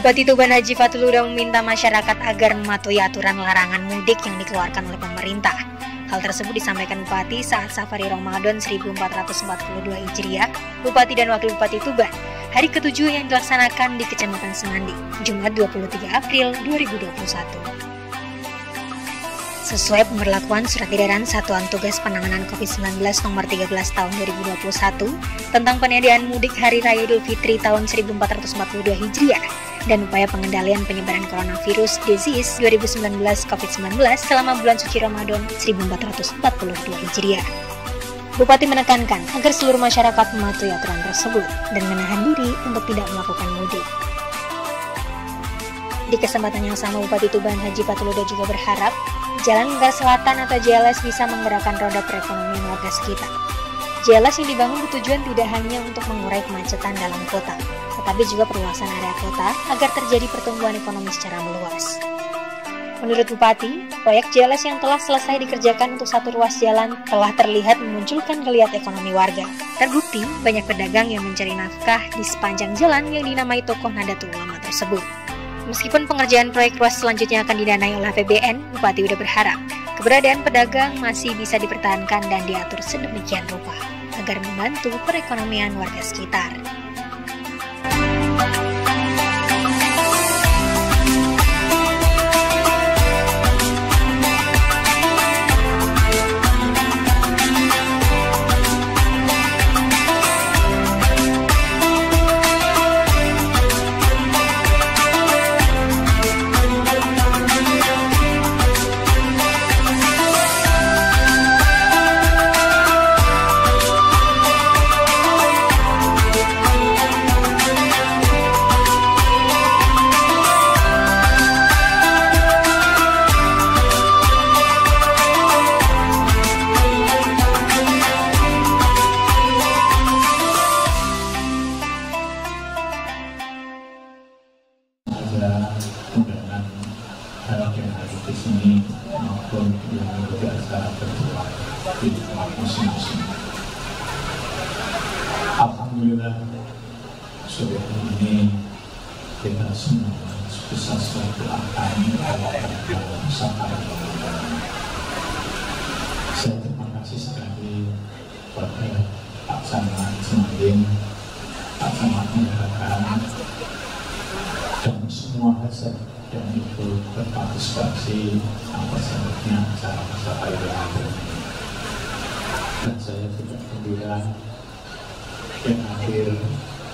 Bupati Tuban Haji Fatul Huda meminta masyarakat agar mematuhi aturan larangan mudik yang dikeluarkan oleh pemerintah. Hal tersebut disampaikan Bupati saat Safari Ramadan 1442 Hijriah, Bupati dan Wakil Bupati Tuban, hari ke-7 yang dilaksanakan di Kecamatan Semandi, Jumat 23 April 2021. Sesuai pemberlakuan Surat Edaran Satuan Tugas Penanganan COVID-19 Nomor 13 Tahun 2021 tentang penyediaan mudik Hari Raya Idul Fitri tahun 1442 Hijriah dan upaya pengendalian penyebaran coronavirus disease 2019 COVID-19 selama bulan suci Ramadan 1442 Hijriah. Bupati menekankan agar seluruh masyarakat mematuhi aturan tersebut dan menahan diri untuk tidak melakukan mudik. Di kesempatan yang sama, Bupati Tuban Haji Fatul Huda juga berharap Jalan Lingkar Selatan atau JLS bisa menggerakkan roda perekonomian warga sekitar. JLS yang dibangun bertujuan tidak hanya untuk mengurai kemacetan dalam kota, tetapi juga perluasan area kota agar terjadi pertumbuhan ekonomi secara meluas. Menurut Bupati, proyek JLS yang telah selesai dikerjakan untuk satu ruas jalan telah terlihat memunculkan geliat ekonomi warga. Terbukti banyak pedagang yang mencari nafkah di sepanjang jalan yang dinamai tokoh Nahdlatul Ulama tersebut. Meskipun pengerjaan proyek ruas selanjutnya akan didanai oleh APBN, Bupati Huda berharap keberadaan pedagang masih bisa dipertahankan dan diatur sedemikian rupa agar membantu perekonomian warga sekitar. Undangan baik yang ada di sini maupun yang berjasa berjuang di tempat masing-masing. Alhamdulillah, sore ini kita semua bisa silaturahmi dalam sampai. Saya terima kasih sekali kepada Pak Camat Semanding, Pak Camat Menyatakan, dan semua hasil yang ikut berpartisipasi atas selanjutnya acara ini. Dan saya juga gembira yang hadir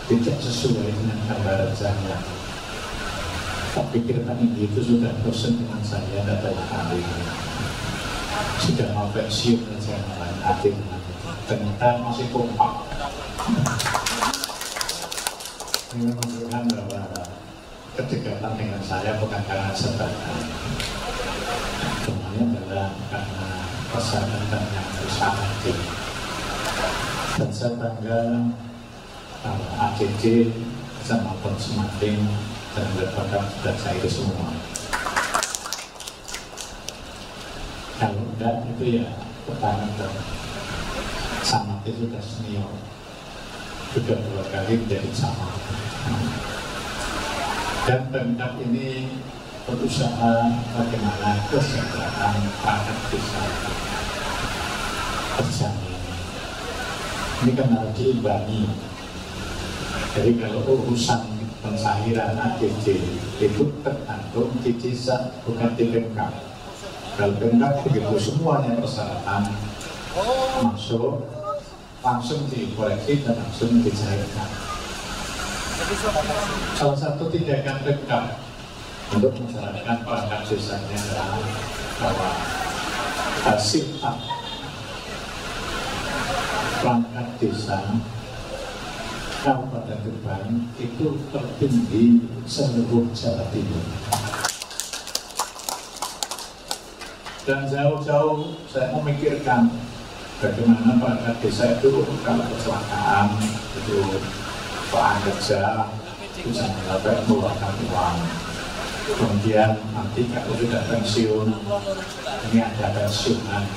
tidak sesuai dengan gambaran saya. Tapi kirtan ini itu sudah bosan dengan saya, data kali sudah mau pensiun dan saya malah hadir. Ternyata masih kompak. Ini menunjukkan bahwa kedekatan dengan saya bukan karena sebagai semuanya adalah karena persahabatan yang besar hati. Dan saya bangga kalau ACC sama Semanding dan berbagai sudah saya itu semua. Kalau enggak itu ya pertanyaan dan sama itu sudah senior, sudah 2 kali menjadi sama. Dan Pemkab ini berusaha bagaimana kesejahteraan rakyat desa terjamin. Ini kan harus diimbangi. Jadi kalau urusan pencahiran ACC itu tergantung di desa, bukan di Pemkab. Kalau Pemkab begitu semuanya persyaratan masuk, langsung dikoreksi dan langsung dicairkan. Salah satu tindakan Pemkab untuk menjalankan perangkat desanya adalah bahwa hasil perangkat desa Kabupaten Tuban itu tertinggi seluruh Jawa Timur. Dan jauh-jauh saya memikirkan bagaimana perangkat desa itu kalau kecelakaan itu Pak Kerja itu jangan sampai mengeluarkan uang. Kemudian nanti kalau sudah pensiun, ini ada pensiunan.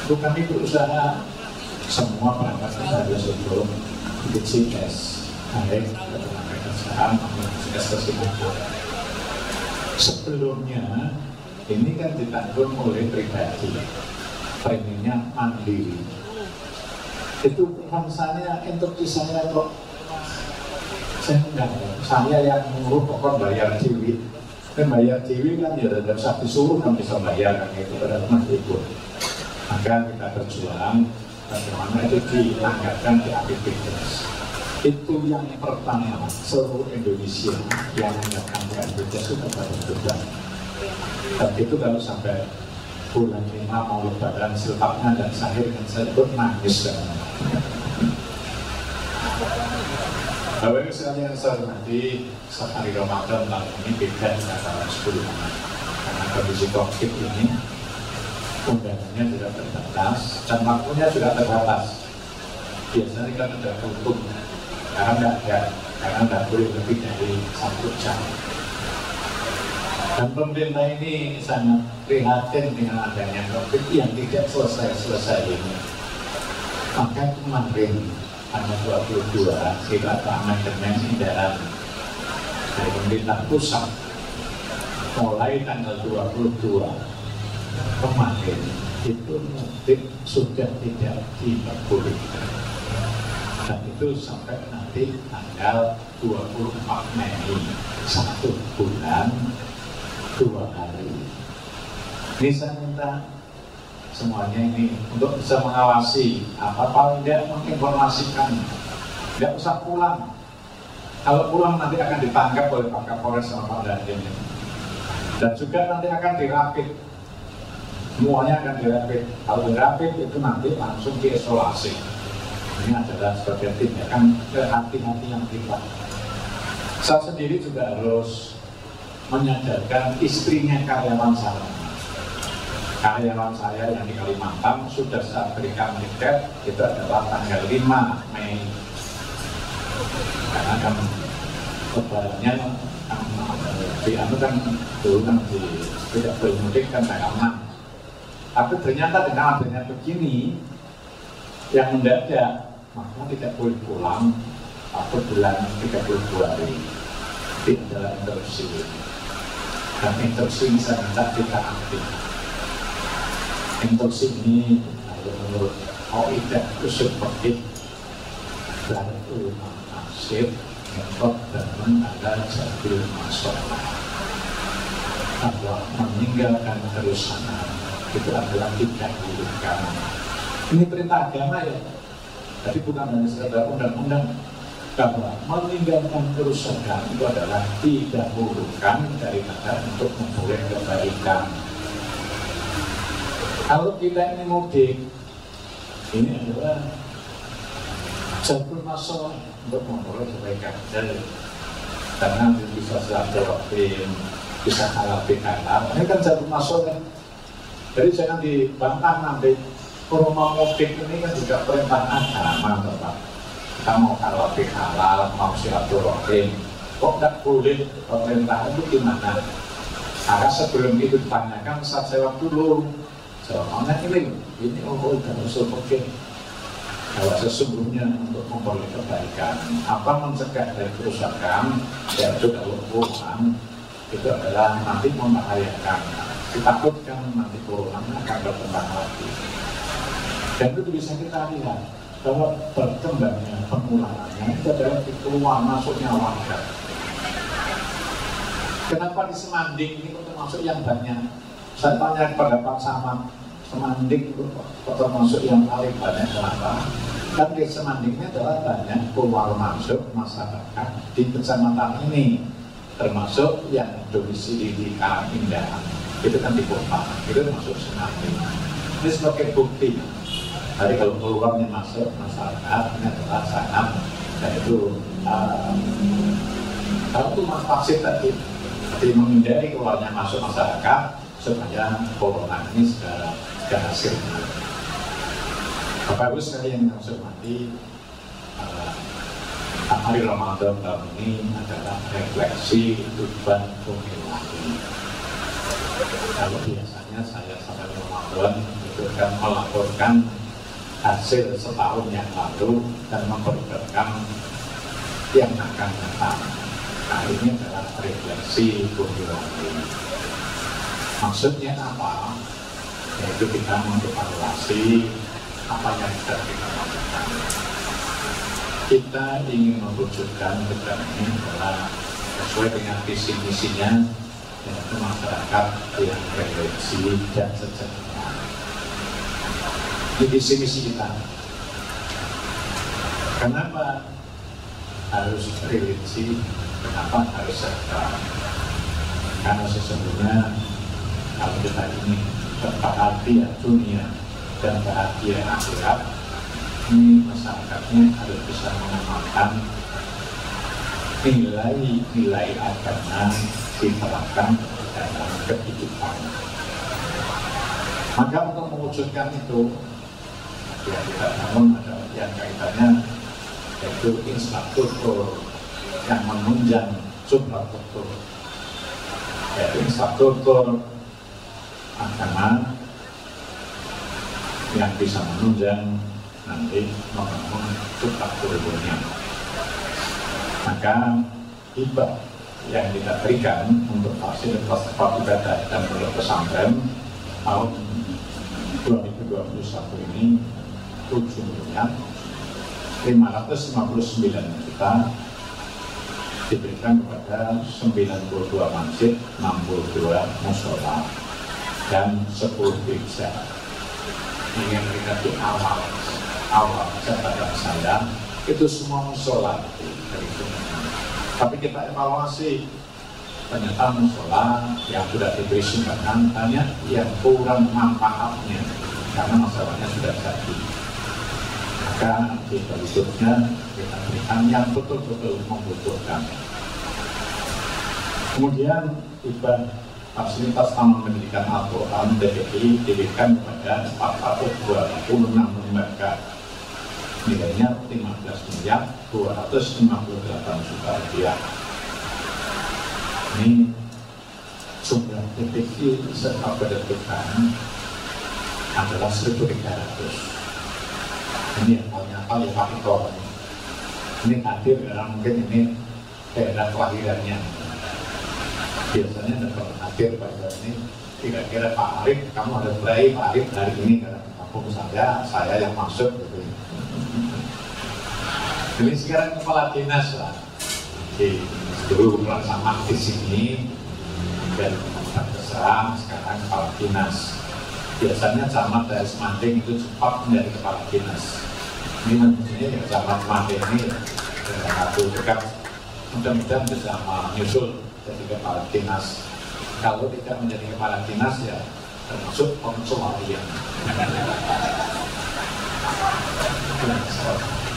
Itu kami berusaha semua perangkat kita harus untuk DCS, baik ketenaga pekerjaan, tersebut. Sebelumnya ini kan ditanggung oleh pribadi, preminya mandiri. Itu saya instruksi saya kok saya enggak, saya yang ngurus pokok bayar ciwi. Kan bayar ciwi kan ya tidak usah disuruh kan bisa bayar kan itu pada teman itu. Maka kita berjuang bagaimana itu dianggarkan di APBDes. Itu yang pertama seluruh Indonesia yang menggunakan APBDes itu berjuang. Dan itu kalau sampai bulan 5 mau lebaran silapnya dan sahir dan saya pun nangis kan. Bapak Ibu sekalian saya hormati, sehari Ramadan tahun ini beda dengan tahun sebelumnya. Karena kondisi COVID ini undangannya juga terbatas dan waktunya juga terbatas. Biasanya kan ada tutup karena tidak boleh lebih dari 1 jam. Dan pemerintah ini sangat prihatin dengan adanya COVID yang tidak selesai ini. Maka kemarin tanggal 22 kita amandemen edaran dari pemerintah pusat mulai tanggal 22 kemarin itu mudik sudah tidak diperbolehkan dan itu sampai nanti tanggal 24 Mei 1 bulan 2 hari. Ini saya minta semuanya ini untuk bisa mengawasi apa paling tidak menginformasikan, tidak usah pulang. Kalau pulang nanti akan ditangkap oleh Pak Kapolres sama Pak Dandim dan juga nanti akan dirapit, semuanya akan dirapit. Kalau dirapit itu nanti langsung diisolasi. Ini adalah sebagai tindakan kehati-hati yang kita. Saya sendiri juga harus menyadarkan istrinya karyawan saya. Karyawan saya yang di Kalimantan sudah saya berikan tiket itu adalah tanggal 5 Mei. Karena kan lebarannya di anu kan dulu kan tidak boleh mudik kan tanggal 6. Tapi ternyata dengan adanya begini yang mendadak, maka tidak boleh pulang atau bulan 32 hari. Itu adalah interupsi. Dan interupsi ini saya minta kita aktif. Interupsi ini menurut OIDA itu seperti Darul Nasir Mentok dan ada Jabil Masalah bahwa meninggalkan kerusakan itu adalah tidak dibolehkan. Ini perintah agama ya, tapi bukan hanya sekedar undang-undang. Bahwa meninggalkan kerusakan itu adalah didahulukan daripada untuk memperoleh kebaikan. Kalau kita ini mudik, ini adalah jalur masuk untuk memperoleh kebaikan. Karena bisa silaturahim, bisa halal bihalal. Ini kan jalur masuk kan. Jadi jangan dibantah nanti. Kalau mau mudik ini kan juga perintah agama, Bapak. Kita mau halal bihalal, mau silaturahim. Kok tidak boleh pemerintah itu gimana? Karena sebelum itu ditanyakan, saat jawab dulu. Jawabannya ini udah usul pikir bahwa sesungguhnya untuk memperoleh kebaikan, apa mencegah dari kerusakan, yaitu kalau pulang itu adalah nanti membahayakan. Ditakutkan nanti corona akan berkembang lagi. Dan itu bisa kita lihat bahwa berkembangnya penularannya itu adalah di keluar masuknya warga. Kenapa di Semanding ini termasuk yang banyak? Saya tanya kepada Pak Samad, Semanding itu termasuk yang paling banyak kenapa? Kan di Semanding ini adalah banyak keluar masuk masyarakat di kecamatan ini, termasuk yang domisili di Karangindaan. Itu kan di kota, itu termasuk Semanding. Ini sebagai bukti. Jadi kalau keluarnya masuk masyarakat ini adalah sangat, dan itu kalau itu mas vaksin tadi, jadi menghindari keluarnya masuk masyarakat supaya corona ini segera berhasil. Bapak Ibu sekalian yang saya hormati, hari Ramadan tahun ini adalah refleksi tujuan pemilahi. Kalau biasanya saya sampai Ramadan itu akan melaporkan hasil setahun yang lalu dan memperkirakan yang akan datang. Nah, ini adalah refleksi Boyolali. Maksudnya apa? Yaitu kita mengevaluasi apa yang sudah kita lakukan. Kita ingin mewujudkan negara ini adalah sesuai dengan visi misinya, yaitu masyarakat yang religi dan sejahtera. Ini visi misi kita. Kenapa harus religi? Kenapa harus sejahtera? Karena sesungguhnya kalau kita ingin berbahagia dunia dan bahagia akhirat, ini masyarakatnya harus bisa mengamalkan nilai-nilai agama diterapkan dalam kehidupan. Maka untuk mewujudkan itu, ya kita bangun ada yang kaitannya yaitu infrastruktur yang menunjang suprastruktur, yaitu infrastruktur agama yang bisa menunjang nanti membangun suprastrukturnya. Maka hibah yang kita berikan untuk fasilitas tempat ibadah dan pondok pesantren tahun 2021 ini 7.559 juta diberikan kepada 92 masjid, 62 musola dan 10 gereja. Ini yang kita di awal catatan saya itu semua musola dari itu. Tapi kita evaluasi, ternyata musola yang sudah diberi sumbangan banyak yang kurang manfaatnya karena masalahnya sudah jadi. Maka di berikutnya kita berikan yang betul-betul membutuhkan. Kemudian fasilitas taman pendidikan Al-Quran DPI diberikan kepada 426 lembaga, nilainya 15.258 juta rupiah. Ini jumlah DPI serta pendidikan adalah 1.300. Ini yang ternyata ya Pak Ito. Ini hadir karena mungkin ini daerah kelahirannya. Biasanya kalau hadir pada ini kira-kira Pak Arif, kamu harus mulai Pak Arif hari ini karena kampung saya yang masuk gitu. Jadi sekarang kepala dinas lah dulu melaksanakan di sini dan terserah sekarang kepala dinas. Biasanya camat dari Semanding itu cepat menjadi kepala dinas. Ini maksudnya ya camat Semanding ini satu dekat, mudah-mudahan bisa menyusul jadi kepala dinas. Kalau tidak menjadi kepala dinas ya termasuk pengecualian.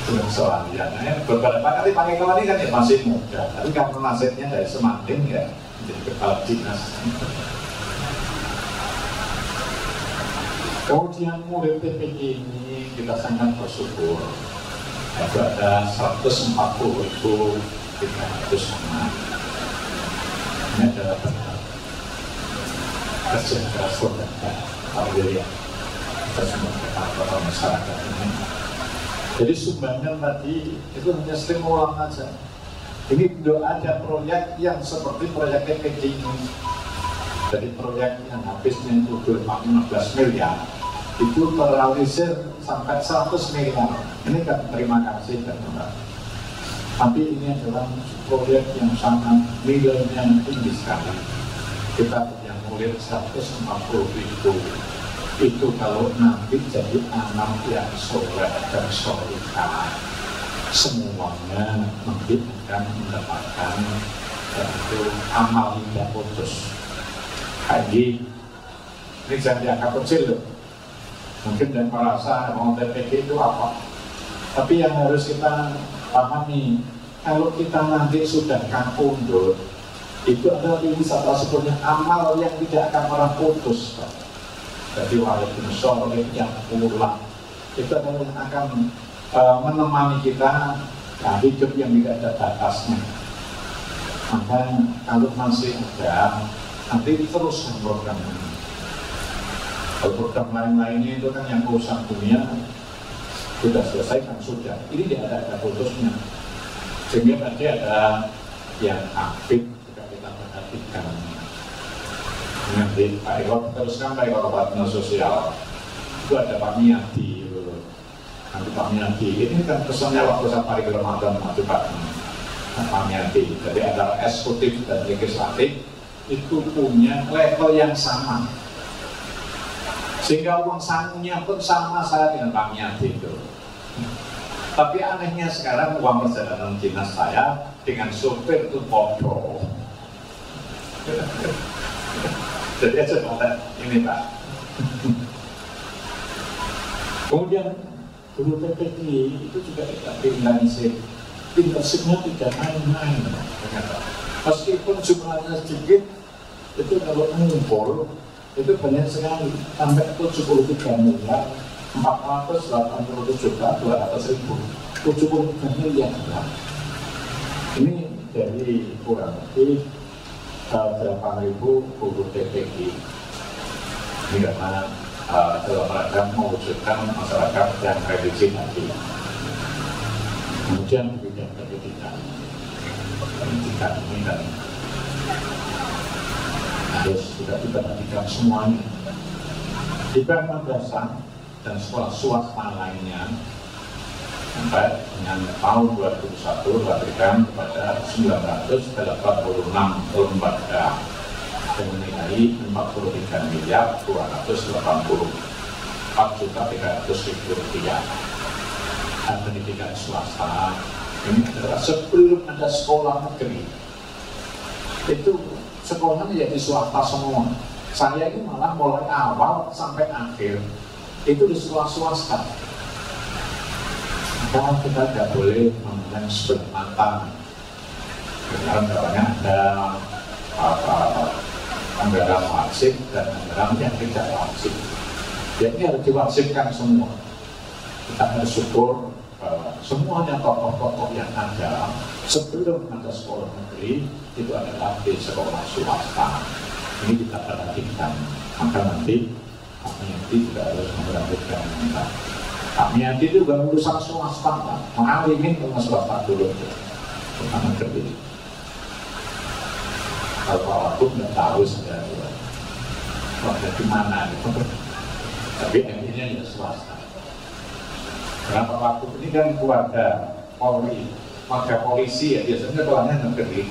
Pengecualian. Beberapa kali pakai kepala ini kan ya masih muda, tapi karena nasibnya dari Semanding ya menjadi kepala dinas. Kemudian murid TPI ini kita sangat bersyukur. Itu ada 140.300 anak. Ini adalah kerja keras saudara Alhamdulillah kita semua kata masyarakat ini. Jadi sumbangan tadi itu hanya stimulan saja. Ini belum ada proyek yang seperti proyek TPI ini. Jadi proyek yang habisnya itu 15 miliar itu terrealisir sampai 100 miliar. Ini kan terima kasih dan terima. Tapi ini adalah proyek yang sangat nilainya tinggi sekali. Kita punya murid 140.000 itu kalau nanti jadi anak yang soleh dan solihah, semuanya nanti akan mendapatkan itu amal tidak putus. Ini jangan dianggap kecil loh. Mungkin dan merasa mau TPG itu apa. Tapi yang harus kita pahami, kalau kita nanti sudah kapundut, itu adalah ini salah satunya amal yang tidak akan pernah putus. Jadi waalaikumsalam yang pulang itu adalah yang akan menemani kita hidup yang tidak ada batasnya. Maka kalau masih ada, nanti terus program ini. Kalau program lain-lainnya itu kan yang urusan dunia sudah selesai kan sudah. Ini tidak ada putusnya. Sehingga tadi ada yang aktif juga kita perhatikan. Nanti Pak Eko teruskan Pak Eko Partner Sosial itu ada Pak Miyadi. Nanti Pak Miyadi ini kan pesannya waktu safari ke Ramadan nanti Pak Miyadi. Jadi antara eksekutif dan legislatif itu punya level yang sama. Sehingga uang sangunya pun sama saya dengan Pak Miyadi itu. Tapi anehnya sekarang uang perjalanan dinas saya dengan sopir itu bodoh. Jadi aja ini Pak. Kemudian guru PPG itu juga kita intensif. Intensifnya tidak main-main. Meskipun jumlahnya sedikit, itu kalau mengumpul itu banyak sekali, sampai 73 miliar 487 juta 200.000, 73 miliar. Ini dari kurang lebih 8.000 guru TPG. Ini karena dalam rangka mewujudkan masyarakat yang religi tadi. Kemudian di bidang pendidikan ini kan harus sudah diperhatikan semuanya. Di bank madrasah dan sekolah swasta lainnya sampai dengan tahun 2021 diberikan kepada 986 lembaga dengan nilai 43 miliar 284 juta 300.000 rupiah. Dan pendidikan swasta ini adalah sebelum ada sekolah negeri itu sekolahnya jadi swasta semua. Saya ini malah mulai awal sampai akhir itu di sekolah swasta. Maka kita tidak boleh memandang sebelah mata. Karena ada anggaran wajib dan anggaran yang tidak wajib. Jadi harus diwajibkan semua. Kita harus syukur bahwa semuanya tokoh-tokoh yang ada sebelum ada sekolah negeri itu adalah di sekolah swasta. Ini kita perhatikan. Maka nanti kami juga harus memperhatikan kita. Kami itu juga urusan swasta, mengalimin dengan swasta dulu, bukan negeri. Kalau aku nggak tahu sudah, di mana gitu. Tapi akhirnya ya swasta. Kenapa waktu ini kan keluarga Polri, keluarga polisi ya biasanya keluarnya negeri.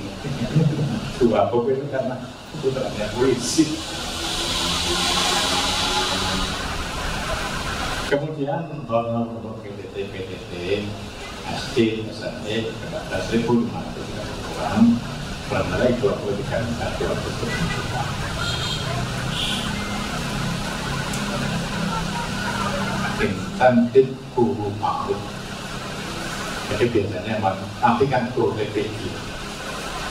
Dua Bob itu karena putranya polisi. Kemudian untuk PTT, SD, SMP, 14.500 orang, bernilai 23 juta. Insentif guru PAUD. Jadi biasanya tapi kan guru TPG,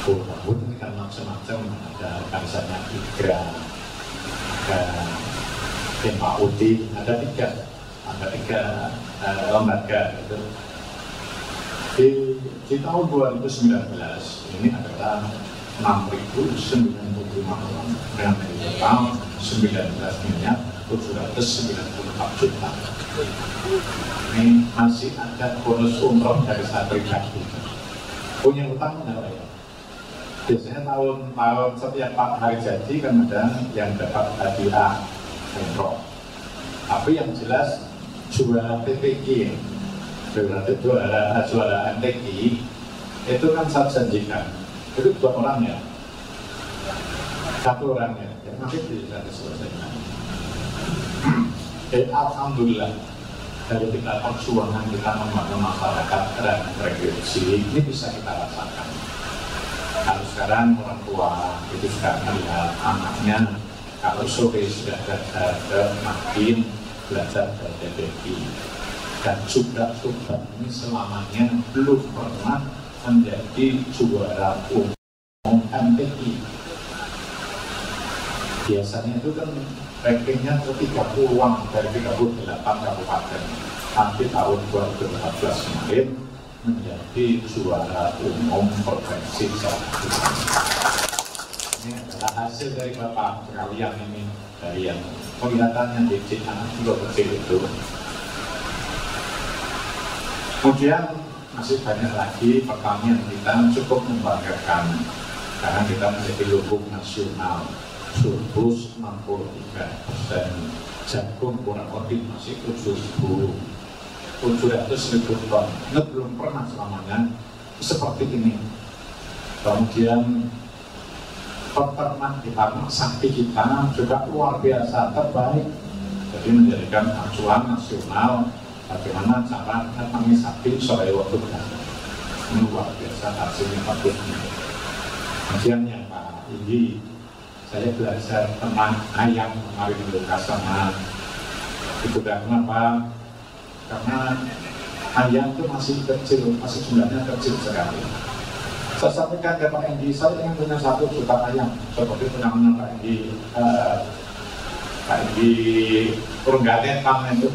guru PAUD ini kan macam-macam, ada misalnya IGRA, ada PAUD, ada tiga lembaga gitu. Di tahun 2019 ini adalah 6.095 orang dengan total 19 miliar 794 juta. Ini masih ada bonus umroh dari saya pribadi. Punya utang berapa ya? Biasanya tahun setiap hari jadi kan ada yang dapat hadiah umroh. Tapi yang jelas juara PPG, juara MTQ itu kan saya janjikan itu 2 orang ya, 1 orang ya, nanti bisa diselesaikan. Alhamdulillah dari kita perjuangan kita membangun masyarakat dan revolusi ini bisa kita rasakan. Kalau sekarang orang tua itu sudah melihat anaknya kalau sore sudah belajar makin belajar dari TPG dan juga ini selamanya belum pernah menjadi juara umum MTQ. Biasanya itu kan rankingnya ke 30-an dari 38 kabupaten. Nanti tahun 2014 kemarin menjadi juara umum provinsi Jawa Timur. Ini adalah hasil dari Bapak sekalian ini, dari yang kelihatannya didik anak juga kecil itu. Kemudian masih banyak lagi pertanian kita cukup membanggakan karena kita menjadi lumbung nasional, surplus 63%, jagung kurang lebih masih 700.000 ton. Ini belum pernah selamanya seperti ini. Kemudian peternak kita, sapi kita juga luar biasa terbaik. Jadi menjadikan acuan nasional bagaimana cara menanami sapi supaya waktu ini luar biasa hasilnya bagusnya. Kemudian yang Pak Indi, saya belajar tentang ayam kemarin dulu sama Ibu. Kenapa? Karena ayam itu masih kecil, masih jumlahnya kecil sekali. Saya sampaikan ke Pak Indi, saya ingin punya 1 juta ayam seperti penanganan Pak Indi Urunggane Tam itu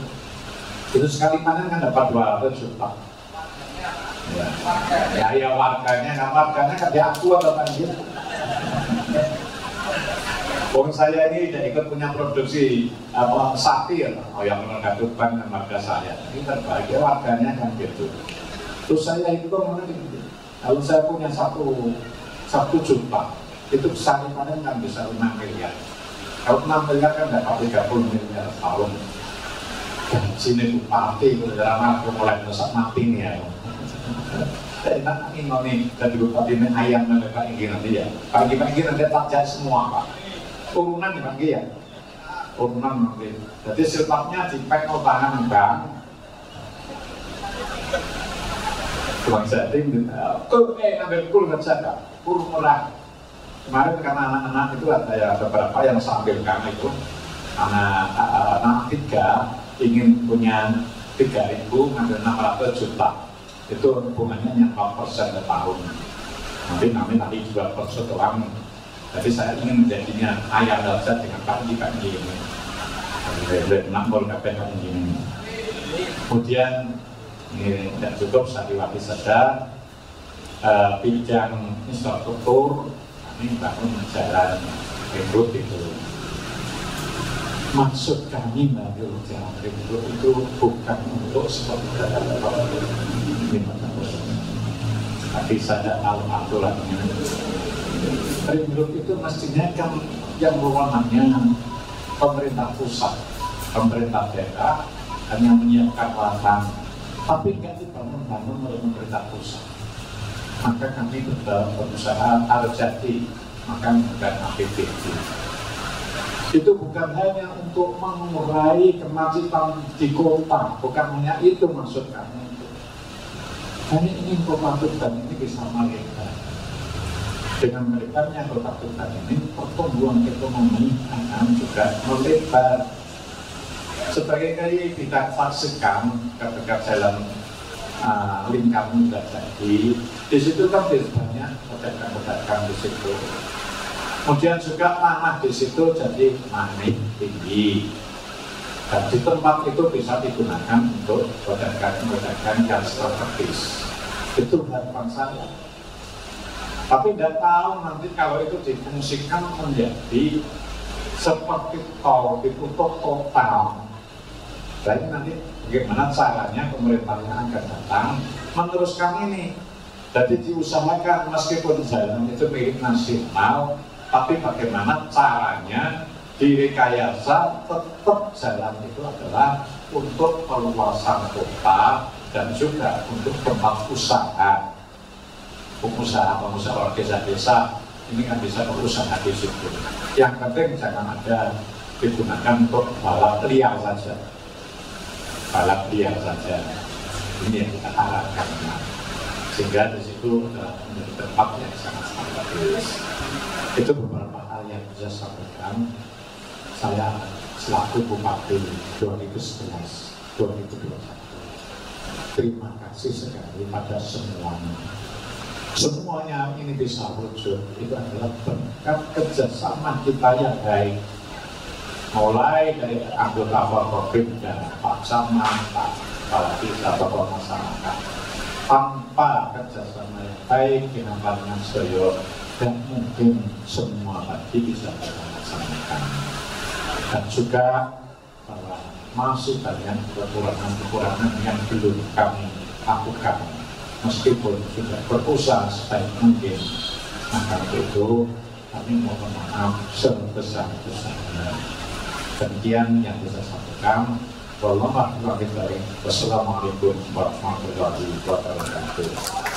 sekali panen kan dapat 200 juta. Ya warganya kan diaku atau Pak Indi. Saya ini tidak ikut punya produksi sapi ya, yang menentukan marga saya. Ini terbaik ya, warganya kan gitu. Terus saya itu kalau saya punya 1 juta, itu sekali panen kan bisa 6 miliar. Kalau 6 miliar kan dapat 30 miliar tahun. Gaji ini bupati, dalam mulai besar mati nih ya. Enak ini dari bupati ini ayam mereka ingin nanti ya. Pagi-pagi nanti tak semua Pak. Urunan dipanggil ya, urunan nanti. Jadi silapnya di pack tangan bank. Tuang setting, ambil kul saja, kul murah. Kemarin karena anak-anak itu ada beberapa yang sambil kami itu, anak 3 ingin punya 3.000 ngambil 600 juta. Itu hubungannya yang 4% per tahun. Nanti 2% orang. Jadi saya ingin menjadinya ayam dasar dengan pagi ini. Nampol KPK ini. Kemudian ini tidak cukup, saya diwakili saja bidang infrastruktur. Ini bangun jalan ringrut itu. Maksud kami mengambil jalan ringrut itu bukan untuk seperti ini. Tapi saya tahu aturannya. Ringrut itu mestinya kan yang wewenangnya pemerintah pusat, pemerintah daerah hanya menyiapkan lahan, tapi nggak dibangun oleh pemerintah pusat. Maka kami berusaha Arjati, maka bukan APBD. Itu bukan hanya untuk mengurai kemacetan di kota, bukan hanya itu maksud kami. Kami ingin kota Tuban ini bisa melebar. Dengan melebarnya kota Tuban ini, pertumbuhan ekonomi akan juga melebar. Sebagai kali kita saksikan ketika jalan lingkar muda jadi, di situ kan banyak pedagang-pedagang di situ. Kemudian juga tanah di situ jadi naik tinggi. Dan di tempat itu bisa digunakan untuk pedagang-pedagang yang strategis. Itu harapan saya. Tapi tidak tahu nanti kalau itu difungsikan menjadi seperti tol ditutup total. Jadi nanti bagaimana caranya pemerintah yang akan datang meneruskan ini. Jadi diusahakan meskipun jalan itu milik nasional, tapi bagaimana caranya direkayasa tetap jalan itu adalah untuk perluasan kota dan juga untuk tempat usaha. Pengusaha warga desa ini kan bisa berusaha di situ. Yang penting jangan ada digunakan untuk balap liar saja. Balap liar saja. Ini yang kita harapkan. Sehingga di situ menjadi tempat yang sangat strategis. Itu beberapa hal yang bisa saya sampaikan. Saya selaku Bupati 2011-2021. Terima kasih sekali pada semuanya. Semuanya ini bisa wujud, itu adalah berkat kerjasama kita yang baik. Mulai dari anggota Forkopimda, Pak Camat, Pak Kepala Desa, tokoh masyarakat. Tanpa kerjasama yang baik dengan Panjenengan Sedaya, dan mungkin semua tadi bisa kita laksanakan. Dan juga bahwa masih banyak kekurangan-kekurangan yang belum kami lakukan. meskipun sudah berusaha sebaik mungkin. Maka itu kami mohon maaf sebesar-besarnya. Demikian yang bisa saya sampaikan. Wassalamualaikum warahmatullahi wabarakatuh.